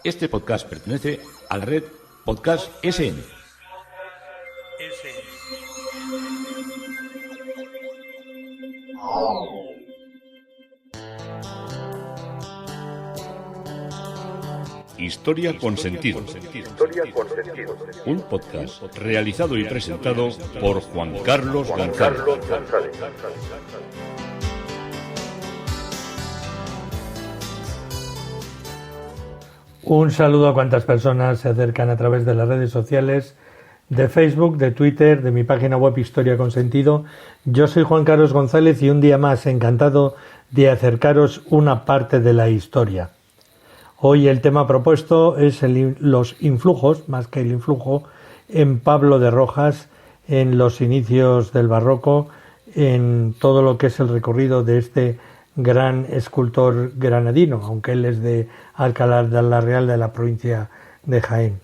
Este podcast pertenece a la red Podcast SN. Historia con sentido. Un podcast realizado y presentado por Juan Carlos González. Un saludo a cuantas personas se acercan a través de las redes sociales, de Facebook, de Twitter, de mi página web Historia con Sentido. Yo soy Juan Carlos González y un día más encantado de acercaros una parte de la historia. Hoy el tema propuesto es los influjos, más que el influjo, en Pablo de Rojas, en los inicios del barroco, en todo lo que es el recorrido de este gran escultor granadino, aunque él es de Alcalá de la Real, de la provincia de Jaén.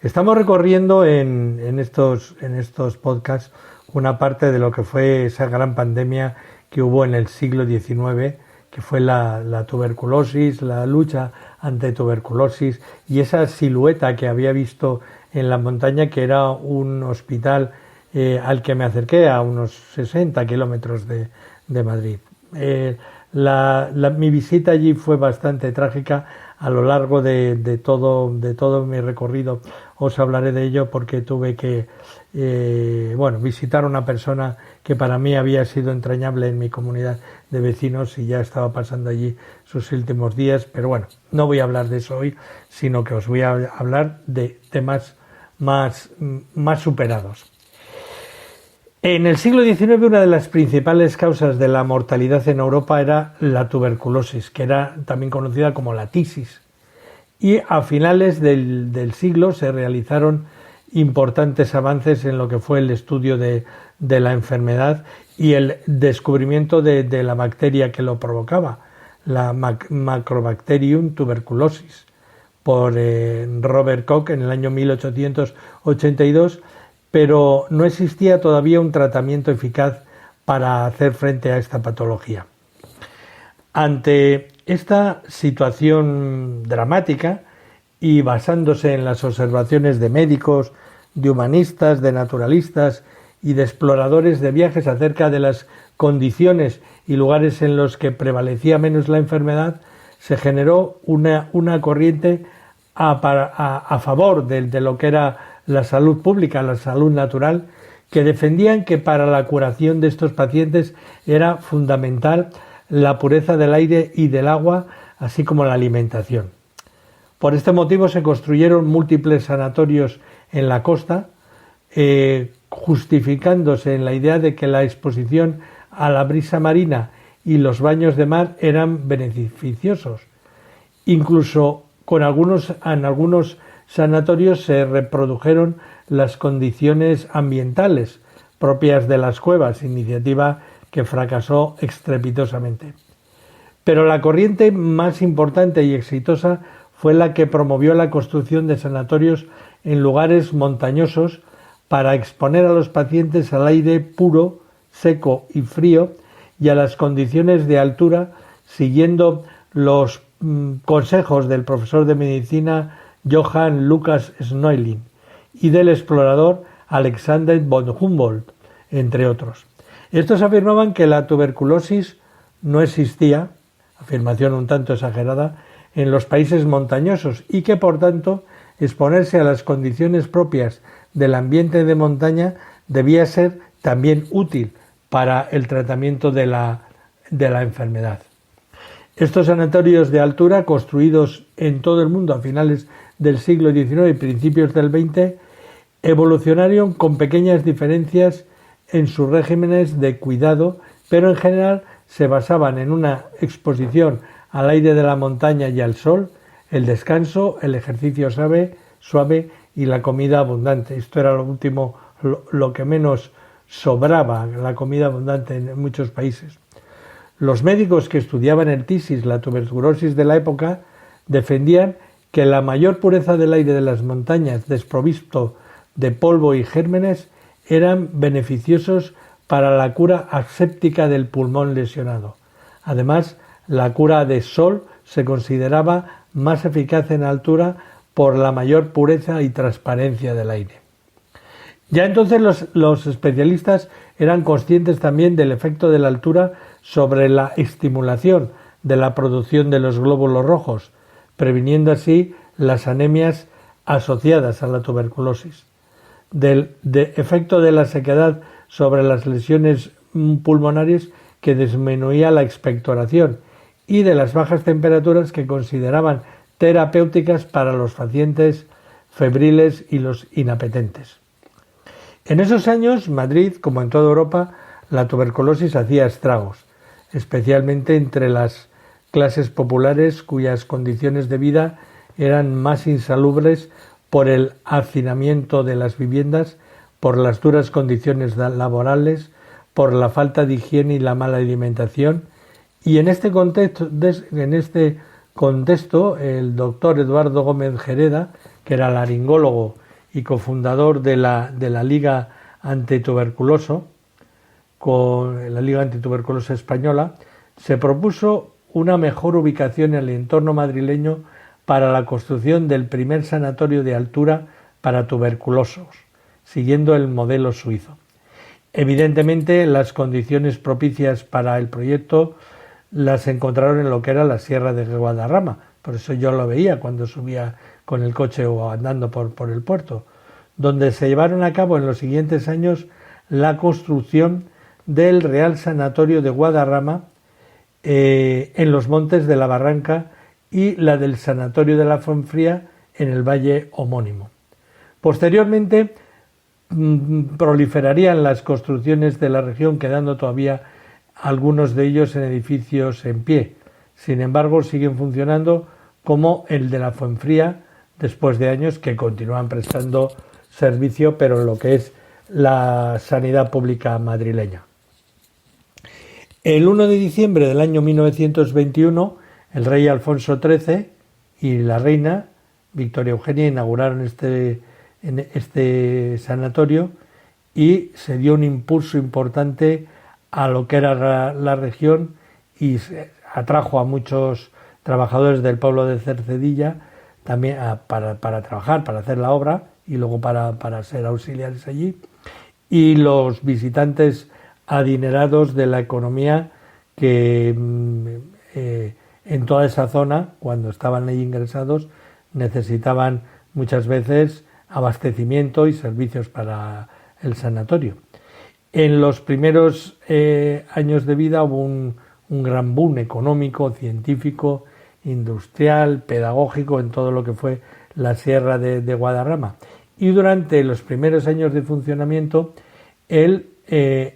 Estamos recorriendo en estos podcasts una parte de lo que fue esa gran pandemia que hubo en el siglo XIX, que fue la tuberculosis, la lucha ante tuberculosis y esa silueta que había visto en la montaña, que era un hospital al que me acerqué a unos 60 kilómetros de Madrid. Mi visita allí fue bastante trágica. A lo largo de todo mi recorrido os hablaré de ello, porque tuve que visitar a una persona que para mí había sido entrañable en mi comunidad de vecinos y ya estaba pasando allí sus últimos días. Pero bueno, no voy a hablar de eso hoy, sino que os voy a hablar de temas más superados. En el siglo XIX una de las principales causas de la mortalidad en Europa era la tuberculosis, que era también conocida como la tisis. Y a finales del siglo se realizaron importantes avances en lo que fue el estudio de la enfermedad y el descubrimiento de la bacteria que lo provocaba, la Macrobacterium tuberculosis, por Robert Koch en el año 1882, pero no existía todavía un tratamiento eficaz para hacer frente a esta patología. Ante esta situación dramática, y basándose en las observaciones de médicos, de humanistas, de naturalistas y de exploradores de viajes acerca de las condiciones y lugares en los que prevalecía menos la enfermedad, se generó una corriente a favor de lo que era la salud pública, la salud natural, que defendían que para la curación de estos pacientes era fundamental la pureza del aire y del agua, así como la alimentación. Por este motivo se construyeron múltiples sanatorios en la costa, justificándose en la idea de que la exposición a la brisa marina y los baños de mar eran beneficiosos. Incluso en algunos sanatorios se reprodujeron las condiciones ambientales propias de las cuevas, iniciativa que fracasó estrepitosamente. Pero la corriente más importante y exitosa fue la que promovió la construcción de sanatorios en lugares montañosos para exponer a los pacientes al aire puro, seco y frío y a las condiciones de altura, siguiendo los consejos del profesor de medicina Johann Lucas Snoeling y del explorador Alexander von Humboldt, entre otros. Estos afirmaban que la tuberculosis no existía, afirmación un tanto exagerada, en los países montañosos y que, por tanto, exponerse a las condiciones propias del ambiente de montaña debía ser también útil para el tratamiento de la enfermedad. Estos sanatorios de altura, construidos en todo el mundo a finales del siglo XIX y principios del XX, evolucionaron con pequeñas diferencias en sus regímenes de cuidado, pero en general se basaban en una exposición al aire de la montaña y al sol, el descanso, el ejercicio suave y la comida abundante. Esto era lo último, lo que menos sobraba, la comida abundante en muchos países. Los médicos que estudiaban el tisis, la tuberculosis de la época, defendían que la mayor pureza del aire de las montañas, desprovisto de polvo y gérmenes, eran beneficiosos para la cura aséptica del pulmón lesionado. Además, la cura de sol se consideraba más eficaz en altura por la mayor pureza y transparencia del aire. Ya entonces los especialistas eran conscientes también del efecto de la altura sobre la estimulación de la producción de los glóbulos rojos, previniendo así las anemias asociadas a la tuberculosis. Del efecto de la sequedad sobre las lesiones pulmonares que disminuía la expectoración y de las bajas temperaturas que consideraban terapéuticas para los pacientes febriles y los inapetentes. En esos años, Madrid, como en toda Europa, la tuberculosis hacía estragos, especialmente entre las clases populares cuyas condiciones de vida eran más insalubres por el hacinamiento de las viviendas, por las duras condiciones laborales, por la falta de higiene y la mala alimentación. Y en este contexto, el doctor Eduardo Gómez Gereda, que era laringólogo y cofundador de la Liga Antituberculoso, con la Liga Antituberculosa Española, se propuso una mejor ubicación en el entorno madrileño para la construcción del primer sanatorio de altura para tuberculosos, siguiendo el modelo suizo. Evidentemente, las condiciones propicias para el proyecto las encontraron en lo que era la Sierra de Guadarrama, por eso yo lo veía cuando subía con el coche o andando por el puerto, donde se llevaron a cabo en los siguientes años la construcción del Real Sanatorio de Guadarrama en los montes de la Barranca y la del Sanatorio de la Fuenfría en el valle homónimo. Posteriormente proliferarían las construcciones de la región, quedando todavía algunos de ellos en edificios en pie. Sin embargo, siguen funcionando como el de la Fuenfría después de años que continúan prestando servicio, pero en lo que es la sanidad pública madrileña. El 1 de diciembre del año 1921, el rey Alfonso XIII y la reina Victoria Eugenia inauguraron este sanatorio y se dio un impulso importante a lo que era la región y atrajo a muchos trabajadores del pueblo de Cercedilla también para trabajar, para hacer la obra y luego para ser auxiliares allí, y los visitantes adinerados de la economía que en toda esa zona, cuando estaban ahí ingresados, necesitaban muchas veces abastecimiento y servicios para el sanatorio. En los primeros años de vida hubo un gran boom económico, científico, industrial, pedagógico en todo lo que fue la Sierra de Guadarrama. Y durante los primeros años de funcionamiento, el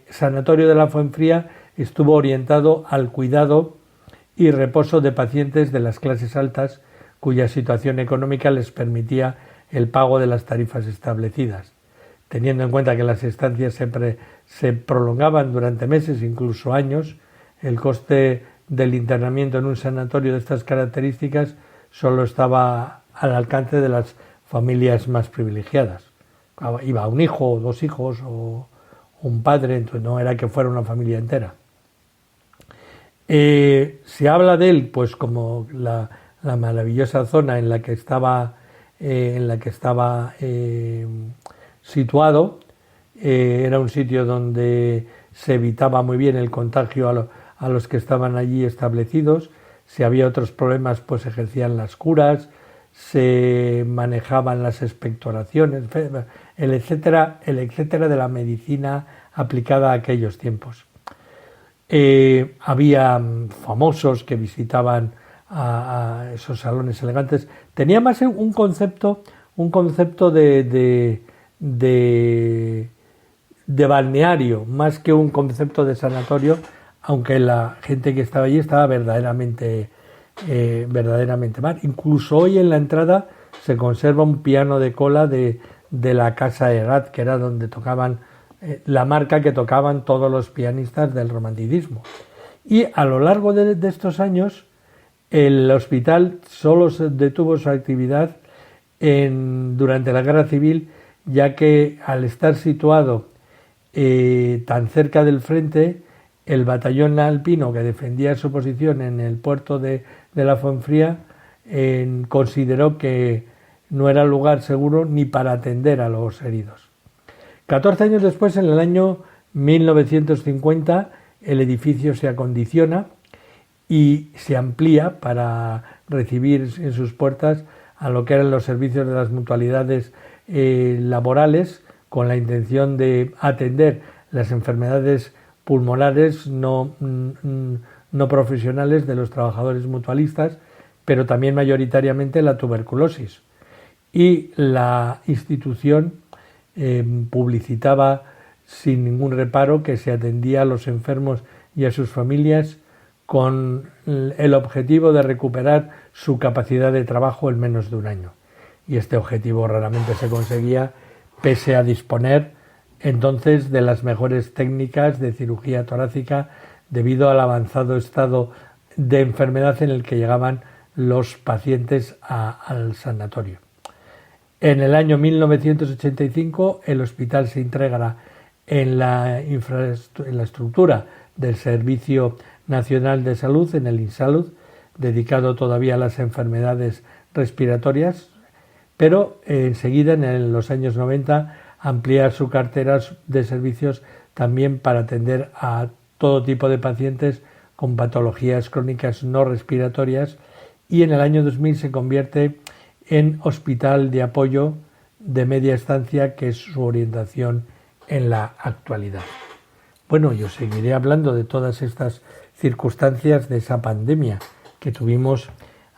Sanatorio de la Fuenfría estuvo orientado al cuidado y reposo de pacientes de las clases altas cuya situación económica les permitía el pago de las tarifas establecidas. Teniendo en cuenta que las estancias siempre se prolongaban durante meses, incluso años, el coste del internamiento en un sanatorio de estas características solo estaba al alcance de las familias más privilegiadas. Iba un hijo, 2 hijos o un padre, entonces no era que fuera una familia entera. Se habla de él pues como la maravillosa zona en la que estaba situado. Era un sitio donde se evitaba muy bien el contagio a los que estaban allí establecidos. Si había otros problemas, pues se ejercían las curas, se manejaban las expectoraciones, el etcétera de la medicina aplicada a aquellos tiempos. Había famosos que visitaban a esos salones elegantes. Tenía más un concepto de balneario, más que un concepto de sanatorio, aunque la gente que estaba allí estaba verdaderamente mal. Incluso hoy en la entrada se conserva un piano de cola de la Casa Egat, que era donde tocaban la marca que tocaban todos los pianistas del romanticismo. Y a lo largo de estos años, el hospital solo se detuvo su actividad durante la Guerra Civil, ya que al estar situado tan cerca del frente, el batallón alpino que defendía su posición en el puerto de de la Fuenfría consideró que no era lugar seguro ni para atender a los heridos. 14 años después, en el año 1950, el edificio se acondiciona y se amplía para recibir en sus puertas a lo que eran los servicios de las mutualidades laborales, con la intención de atender las enfermedades pulmonares no profesionales de los trabajadores mutualistas, pero también mayoritariamente la tuberculosis. Y la institución publicitaba sin ningún reparo que se atendía a los enfermos y a sus familias con el objetivo de recuperar su capacidad de trabajo en menos de un año. Y este objetivo raramente se conseguía, pese a disponer entonces de las mejores técnicas de cirugía torácica debido al avanzado estado de enfermedad en el que llegaban los pacientes al sanatorio. En el año 1985 el hospital se integra en la estructura del Servicio Nacional de Salud, en el INSALUD, dedicado todavía a las enfermedades respiratorias, pero enseguida, en los años 90, amplía su cartera de servicios también para atender a todo tipo de pacientes con patologías crónicas no respiratorias, y en el año 2000 se convierte en hospital de apoyo de media estancia, que es su orientación en la actualidad. Bueno, yo seguiré hablando de todas estas circunstancias de esa pandemia que tuvimos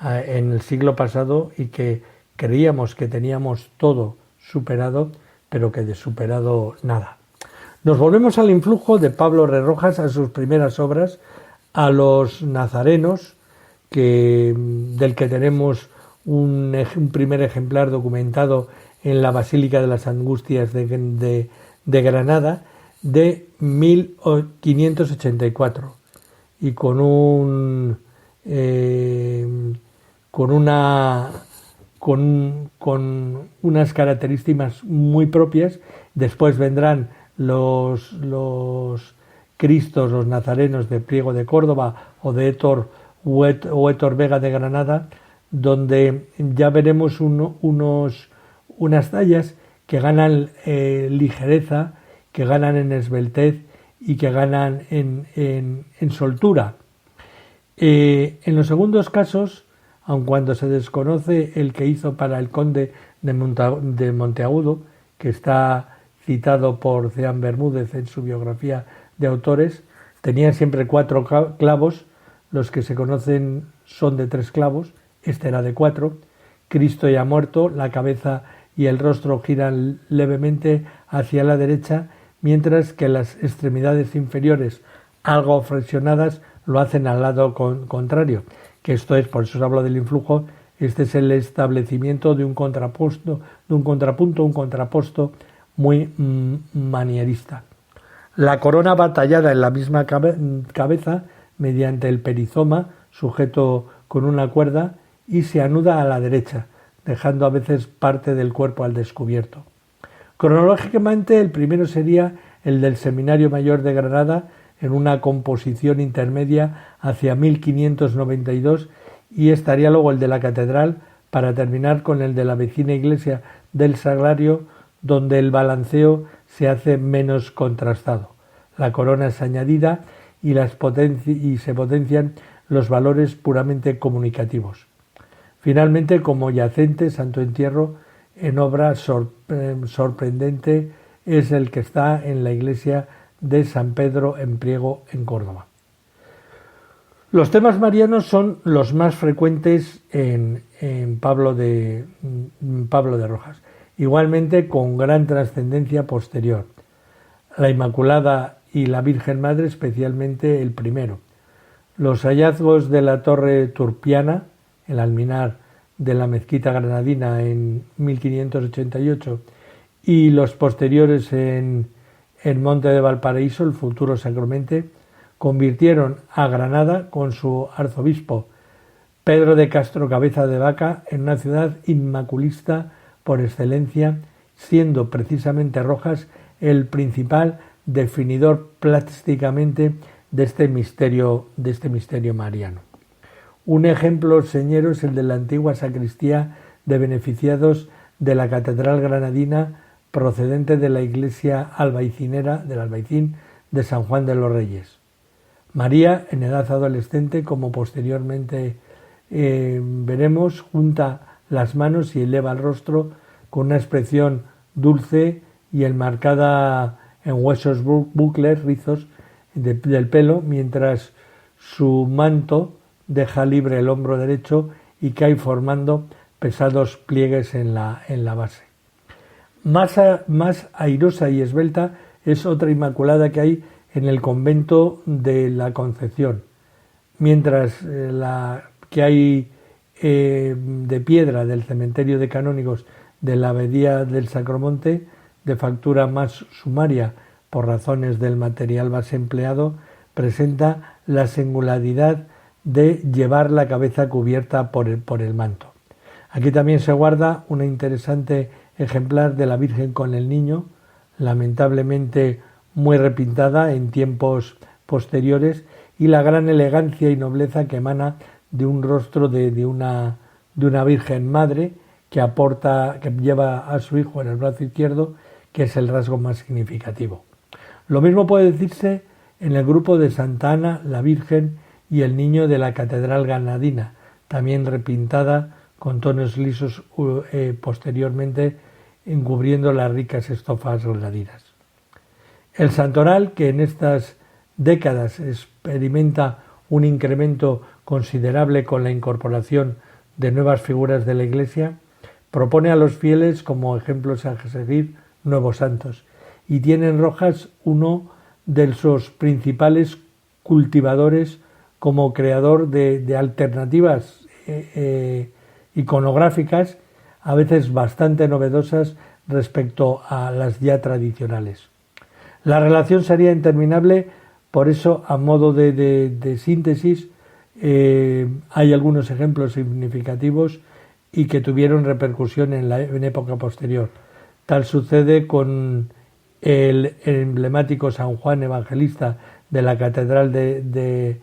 en el siglo pasado y que creíamos que teníamos todo superado, pero que de superado nada. Nos volvemos al influjo de Pablo R. Rojas, a sus primeras obras, a los nazarenos, del que tenemos un primer ejemplar documentado en la Basílica de las Angustias de Granada, de 1584, y con unas características muy propias. Después vendrán los Cristos, los nazarenos de Priego de Córdoba o de Héctor Vega de Granada, donde ya veremos unas tallas que ganan ligereza, que ganan en esbeltez y que ganan en soltura. En los segundos casos, aun cuando se desconoce el que hizo para el conde de Monteagudo, que está citado por Ceán Bermúdez en su biografía de autores, tenían siempre 4 clavos, los que se conocen son de 3 clavos, este era de 4, Cristo ya muerto, la cabeza y el rostro giran levemente hacia la derecha, mientras que las extremidades inferiores, algo flexionadas, lo hacen al lado contrario, que esto es, por eso os hablo del influjo, este es el establecimiento de un contrapunto muy manierista. La corona va tallada en la misma cabeza mediante el perizoma, sujeto con una cuerda, y se anuda a la derecha, dejando a veces parte del cuerpo al descubierto. Cronológicamente, el primero sería el del Seminario Mayor de Granada, en una composición intermedia hacia 1592, y estaría luego el de la Catedral, para terminar con el de la vecina iglesia del Sagrario, donde el balanceo se hace menos contrastado. La corona es añadida y se potencian los valores puramente comunicativos. Finalmente, como yacente, Santo Entierro, en obra sorprendente, es el que está en la iglesia de San Pedro en Priego, en Córdoba. Los temas marianos son los más frecuentes en Pablo de Rojas, igualmente con gran trascendencia posterior. La Inmaculada y la Virgen Madre, especialmente el primero. Los hallazgos de la Torre Turpiana, el alminar de la mezquita granadina en 1588, y los posteriores en Monte de Valparaíso, el futuro Sacromente, convirtieron a Granada, con su arzobispo Pedro de Castro Cabeza de Vaca, en una ciudad inmaculista por excelencia, siendo precisamente Rojas el principal definidor plásticamente de este misterio mariano. Un ejemplo señero es el de la antigua sacristía de beneficiados de la Catedral Granadina, procedente de la iglesia albaicinera del Albaicín de San Juan de los Reyes. María, en edad adolescente, como posteriormente veremos, junta las manos y eleva el rostro con una expresión dulce y enmarcada en huesos bucles, rizos del pelo, mientras su manto deja libre el hombro derecho y cae formando pesados pliegues en la base. Más airosa y esbelta es otra Inmaculada que hay en el convento de la Concepción, mientras la que hay de piedra del cementerio de canónigos de la abadía del Sacromonte, de factura más sumaria por razones del material base empleado, presenta la singularidad de llevar la cabeza cubierta por el manto. Aquí también se guarda una interesante ejemplar de la Virgen con el Niño, lamentablemente muy repintada en tiempos posteriores, y la gran elegancia y nobleza que emana de un rostro de una Virgen Madre que lleva a su hijo en el brazo izquierdo, que es el rasgo más significativo. Lo mismo puede decirse en el grupo de Santa Ana, la Virgen y el Niño de la Catedral Granadina, también repintada con tonos lisos posteriormente, encubriendo las ricas estofas granadinas. El santoral, que en estas décadas experimenta un incremento considerable con la incorporación de nuevas figuras de la Iglesia, propone a los fieles como ejemplos a seguir nuevos santos, y tiene en Rojas uno de sus principales cultivadores como creador de alternativas iconográficas, a veces bastante novedosas respecto a las ya tradicionales. La relación sería interminable, por eso, a modo de síntesis, hay algunos ejemplos significativos y que tuvieron repercusión en época posterior. Tal sucede con el emblemático San Juan Evangelista de la Catedral de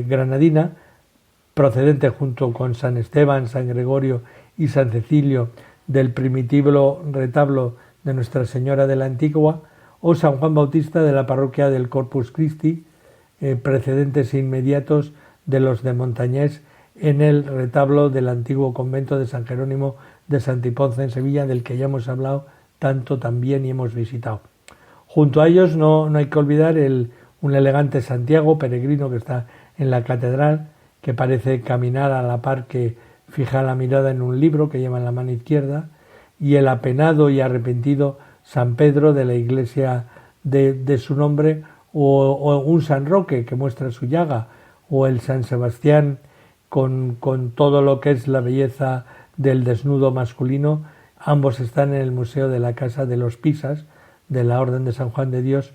Granadina, procedente junto con San Esteban, San Gregorio y San Cecilio del primitivo retablo de Nuestra Señora de la Antigua, o San Juan Bautista de la parroquia del Corpus Christi, precedentes inmediatos de los de Montañés en el retablo del antiguo convento de San Jerónimo de Santiponce en Sevilla, del que ya hemos hablado tanto también y hemos visitado. Junto a ellos no hay que olvidar un elegante Santiago peregrino que está en la catedral, que parece caminar a la par que fija la mirada en un libro que lleva en la mano izquierda, y el apenado y arrepentido San Pedro de la iglesia de su nombre, o un San Roque que muestra su llaga, o el San Sebastián con todo lo que es la belleza del desnudo masculino. Ambos están en el Museo de la Casa de los Pisas, de la Orden de San Juan de Dios,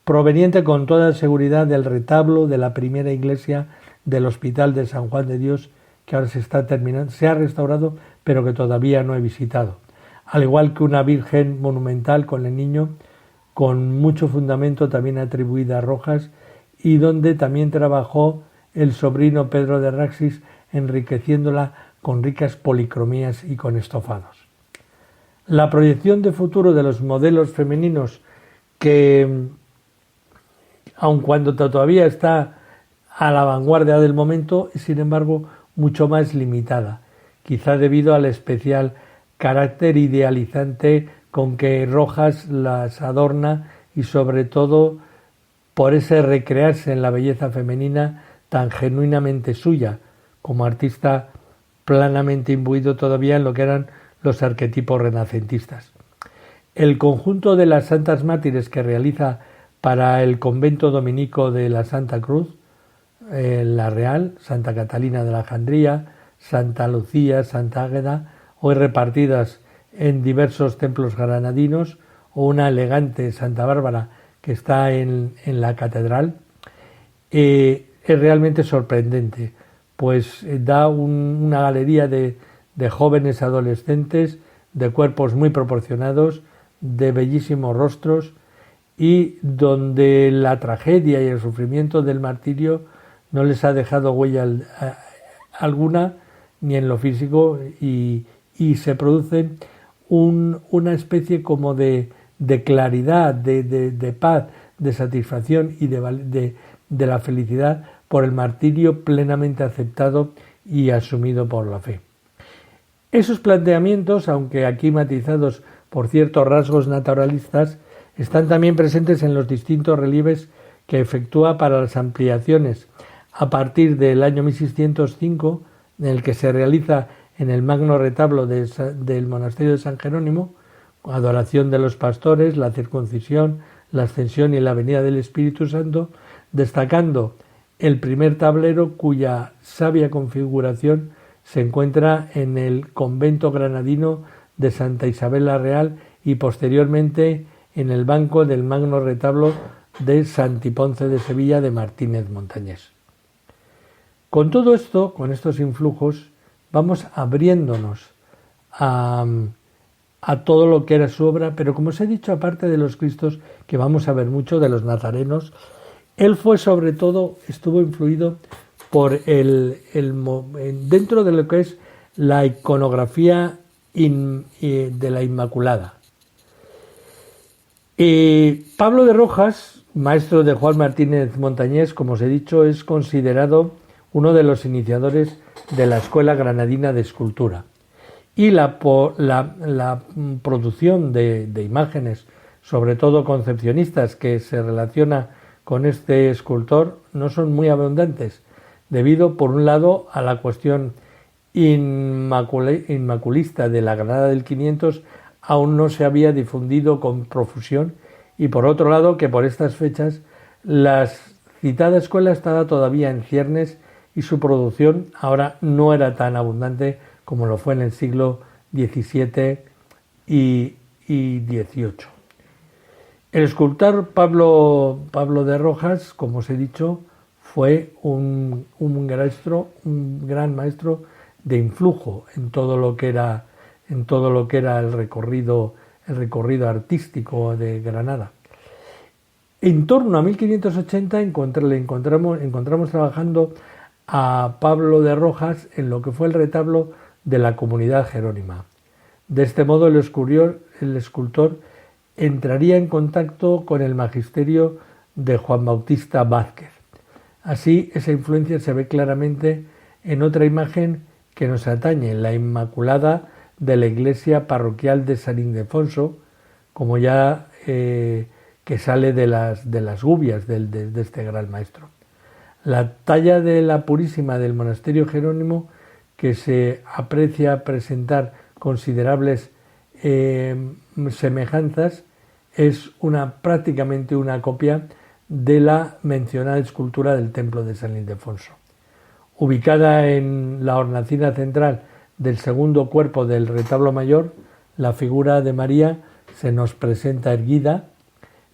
proveniente con toda seguridad del retablo de la primera iglesia del Hospital de San Juan de Dios, que ahora se está terminando, se ha restaurado, pero que todavía no he visitado. Al igual que una Virgen monumental con el Niño, con mucho fundamento también atribuida a Rojas, y donde también trabajó el sobrino Pedro de Raxis, enriqueciéndola con ricas policromías y con estofados. La proyección de futuro de los modelos femeninos, que aun cuando todavía está a la vanguardia del momento, es sin embargo mucho más limitada, quizá debido al especial carácter idealizante con que Rojas las adorna, y sobre todo por ese recrearse en la belleza femenina tan genuinamente suya, como artista plenamente imbuido todavía en lo que eran los arquetipos renacentistas. El conjunto de las santas mártires que realiza para el convento dominico de la Santa Cruz, la Real, Santa Catalina de Alejandría, Santa Lucía, Santa Águeda, hoy repartidas en diversos templos granadinos, o una elegante Santa Bárbara que está en la catedral, es realmente sorprendente, pues da una galería de jóvenes adolescentes, de cuerpos muy proporcionados, de bellísimos rostros, y donde la tragedia y el sufrimiento del martirio no les ha dejado huella alguna, ni en lo físico, y se produce una especie como de claridad, de paz, de satisfacción y de la felicidad por el martirio plenamente aceptado y asumido por la fe. Esos planteamientos, aunque aquí matizados por ciertos rasgos naturalistas, están también presentes en los distintos relieves que efectúa para las ampliaciones a partir del año 1605, en el que se realiza en el magno retablo del monasterio de San Jerónimo, adoración de los pastores, la circuncisión, la ascensión y la venida del Espíritu Santo, destacando el primer tablero cuya sabia configuración se encuentra en el convento granadino de Santa Isabel la Real y posteriormente en el banco del magno retablo de Santiponce de Sevilla de Martínez Montañés. Con todo esto, con estos influjos, vamos abriéndonos a todo lo que era su obra, pero como os he dicho, aparte de los Cristos, que vamos a ver mucho, de los nazarenos, él fue sobre todo, estuvo influido por dentro de lo que es la iconografía de la Inmaculada. Pablo de Rojas, maestro de Juan Martínez Montañés, como os he dicho, es considerado uno de los iniciadores de la Escuela Granadina de Escultura. Y la producción de imágenes, sobre todo concepcionistas, que se relaciona con este escultor, no son muy abundantes, debido, por un lado, a la cuestión inmaculista de la Granada del 500, aún no se había difundido con profusión, y por otro lado, que por estas fechas la citada escuela estaba todavía en ciernes y su producción ahora no era tan abundante como lo fue en el siglo XVII y XVIII. El escultor Pablo de Rojas, como os he dicho, fue un gran maestro de influjo en todo lo que era el recorrido artístico de Granada. En torno a 1580 encontramos trabajando a Pablo de Rojas en lo que fue el retablo de la Comunidad Jerónima. De este modo el escultor entraría en contacto con el magisterio de Juan Bautista Vázquez. Así, esa influencia se ve claramente en otra imagen que nos atañe, la Inmaculada de la iglesia parroquial de San Ildefonso, como ya que sale de las gubias de este gran maestro. La talla de la Purísima del monasterio Jerónimo, que se aprecia presentar considerables semejanzas, es prácticamente una copia de la mencionada escultura del templo de San Ildefonso. Ubicada en la hornacina central del segundo cuerpo del retablo mayor, la figura de María se nos presenta erguida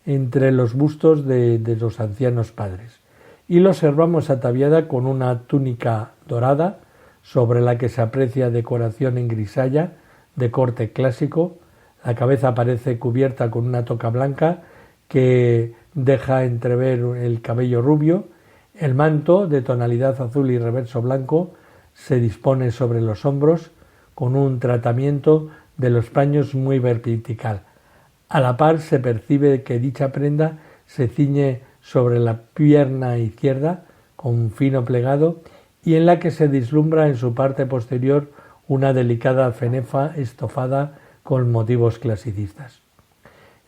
entre los bustos de los ancianos padres y la observamos ataviada con una túnica dorada sobre la que se aprecia decoración en grisalla de corte clásico. La cabeza aparece cubierta con una toca blanca que deja entrever el cabello rubio. El manto, de tonalidad azul y reverso blanco, se dispone sobre los hombros con un tratamiento de los paños muy vertical. A la par se percibe que dicha prenda se ciñe sobre la pierna izquierda con un fino plegado y en la que se vislumbra en su parte posterior una delicada fenefa estofada con motivos clasicistas.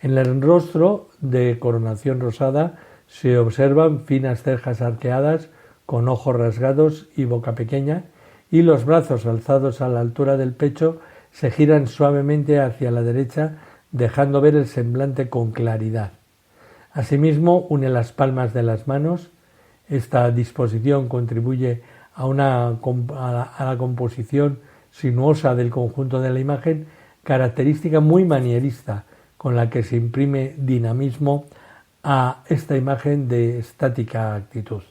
En el rostro, de coronación rosada, se observan finas cejas arqueadas con ojos rasgados y boca pequeña, y los brazos alzados a la altura del pecho se giran suavemente hacia la derecha, dejando ver el semblante con claridad. Asimismo, une las palmas de las manos. Esta disposición contribuye a la composición sinuosa del conjunto de la imagen, característica muy manierista, con la que se imprime dinamismo a esta imagen de estática actitud.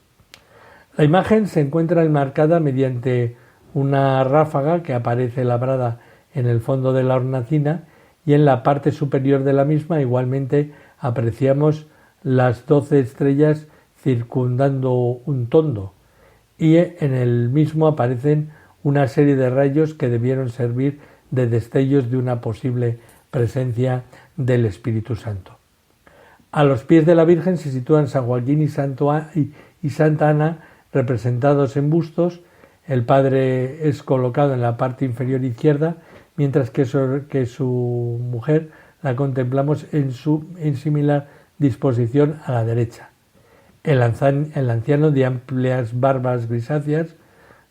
La imagen se encuentra enmarcada mediante una ráfaga que aparece labrada en el fondo de la hornacina, y en la parte superior de la misma igualmente apreciamos las 12 estrellas circundando un tondo, y en el mismo aparecen una serie de rayos que debieron servir de destellos de una posible presencia del Espíritu Santo. A los pies de la Virgen se sitúan San Joaquín y Santa Ana representados en bustos. El Padre es colocado en la parte inferior izquierda, mientras que su mujer la contemplamos en similar disposición a la derecha. El anciano, de amplias barbas grisáceas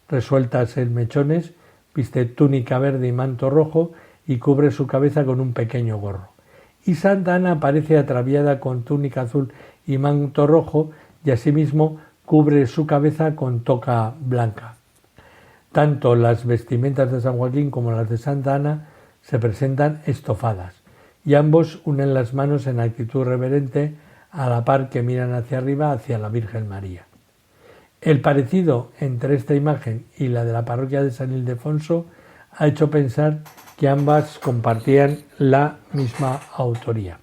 resueltas en mechones, viste túnica verde y manto rojo y cubre su cabeza con un pequeño gorro. Y Santa Ana aparece ataviada con túnica azul y manto rojo, y asimismo cubre su cabeza con toca blanca. Tanto las vestimentas de San Joaquín como las de Santa Ana se presentan estofadas, y ambos unen las manos en actitud reverente, a la par que miran hacia arriba, hacia la Virgen María. El parecido entre esta imagen y la de la parroquia de San Ildefonso ha hecho pensar que ambas compartían la misma autoría.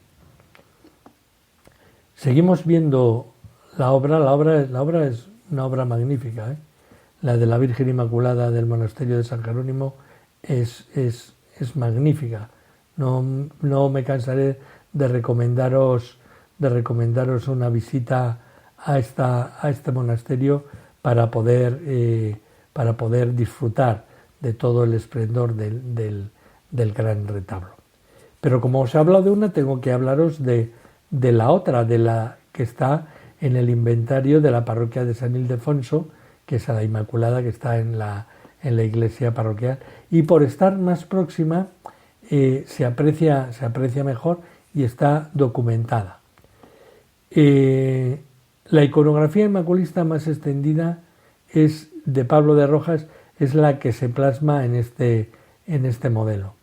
Seguimos viendo la obra. La obra es una obra magnífica, La de la Virgen Inmaculada del Monasterio de San Jerónimo es magnífica. No me cansaré de recomendaros una visita a este monasterio para poder disfrutar de todo el esplendor del gran retablo. Pero como os he hablado de una, tengo que hablaros de la otra, de la que está en el inventario de la parroquia de San Ildefonso, que es a la Inmaculada, que está en la iglesia parroquial, y por estar más próxima se aprecia mejor y está documentada. La iconografía inmaculista más extendida es de Pablo de Rojas, es la que se plasma en este modelo.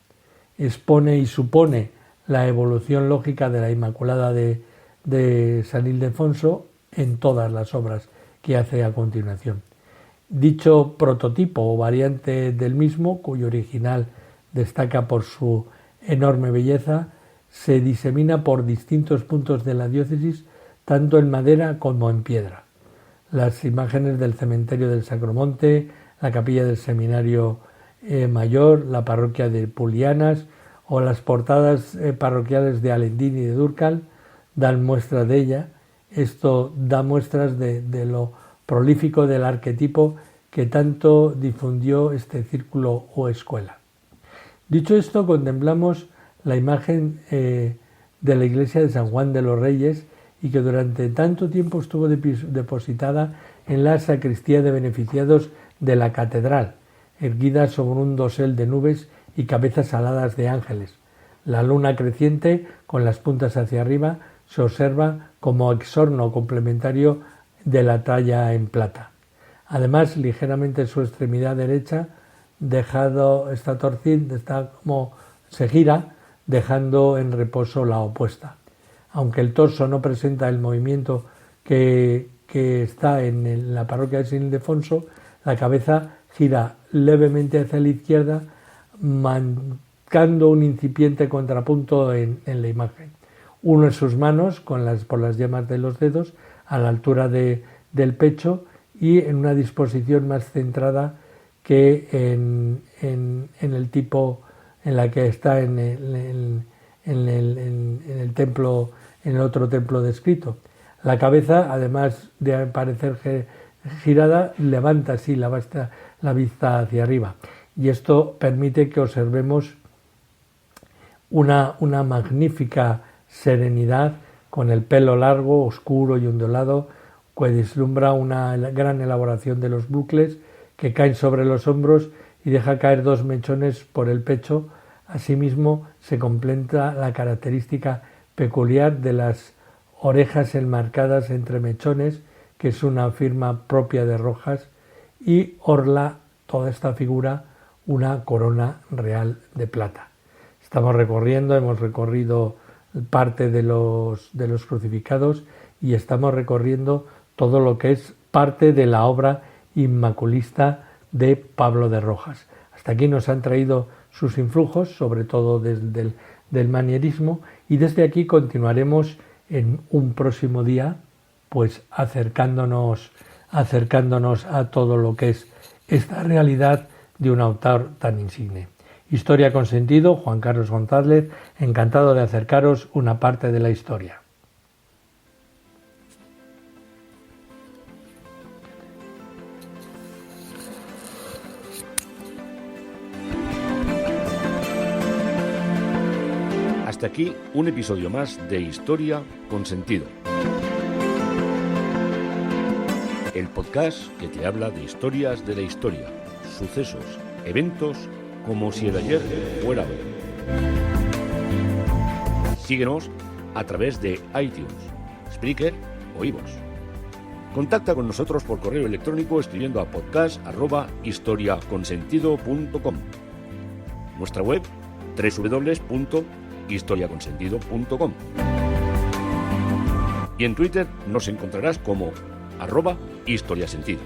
Expone y supone la evolución lógica de la Inmaculada de San Ildefonso en todas las obras que hace a continuación. Dicho prototipo o variante del mismo, cuyo original destaca por su enorme belleza, se disemina por distintos puntos de la diócesis, tanto en madera como en piedra. Las imágenes del cementerio del Sacromonte, la capilla del Seminario Mayor, la parroquia de Pulianas o las portadas parroquiales de Alendín y de Dúrcal dan muestra de ella. Esto da muestras de lo prolífico del arquetipo que tanto difundió este círculo o escuela. Dicho esto, contemplamos la imagen de la iglesia de San Juan de los Reyes, y que durante tanto tiempo estuvo depositada en la sacristía de beneficiados de la catedral, erguida sobre un dosel de nubes y cabezas aladas de ángeles. La luna creciente, con las puntas hacia arriba, se observa como exorno complementario de la talla en plata. Además, ligeramente su extremidad derecha está torcida, se gira, dejando en reposo la opuesta. Aunque el torso no presenta el movimiento que está en la parroquia de San Ildefonso, la cabeza gira levemente hacia la izquierda, marcando un incipiente contrapunto en la imagen. Une sus manos por las yemas de los dedos a la altura del pecho y en una disposición más centrada que en el tipo en la que está en el templo, en el otro templo descrito. La cabeza, además de parecer girada, levanta así la vista hacia arriba, y esto permite que observemos una magnífica serenidad, con el pelo largo, oscuro y ondulado, que vislumbra una gran elaboración de los bucles que caen sobre los hombros y deja caer 2 mechones por el pecho. Asimismo, se completa la característica peculiar de las orejas enmarcadas entre mechones, que es una firma propia de Rojas, y orla toda esta figura una corona real de plata. Hemos recorrido parte de los crucificados y estamos recorriendo todo lo que es parte de la obra inmaculista de Pablo de Rojas. Hasta aquí nos han traído sus influjos, sobre todo desde del manierismo, y desde aquí continuaremos en un próximo día, pues acercándonos acercándonos a todo lo que es esta realidad de un autor tan insigne. Historia con sentido, Juan Carlos González, encantado de acercaros una parte de la historia. Hasta aquí un episodio más de Historia con Sentido. El podcast que te habla de historias de la historia, sucesos, eventos, como si el ayer fuera hoy. Síguenos a través de iTunes, Spreaker o iVoox. Contacta con nosotros por correo electrónico escribiendo a podcast@historiaconsentido.com. Nuestra web www.historiaconsentido.com. Y en Twitter nos encontrarás como @historiasentido.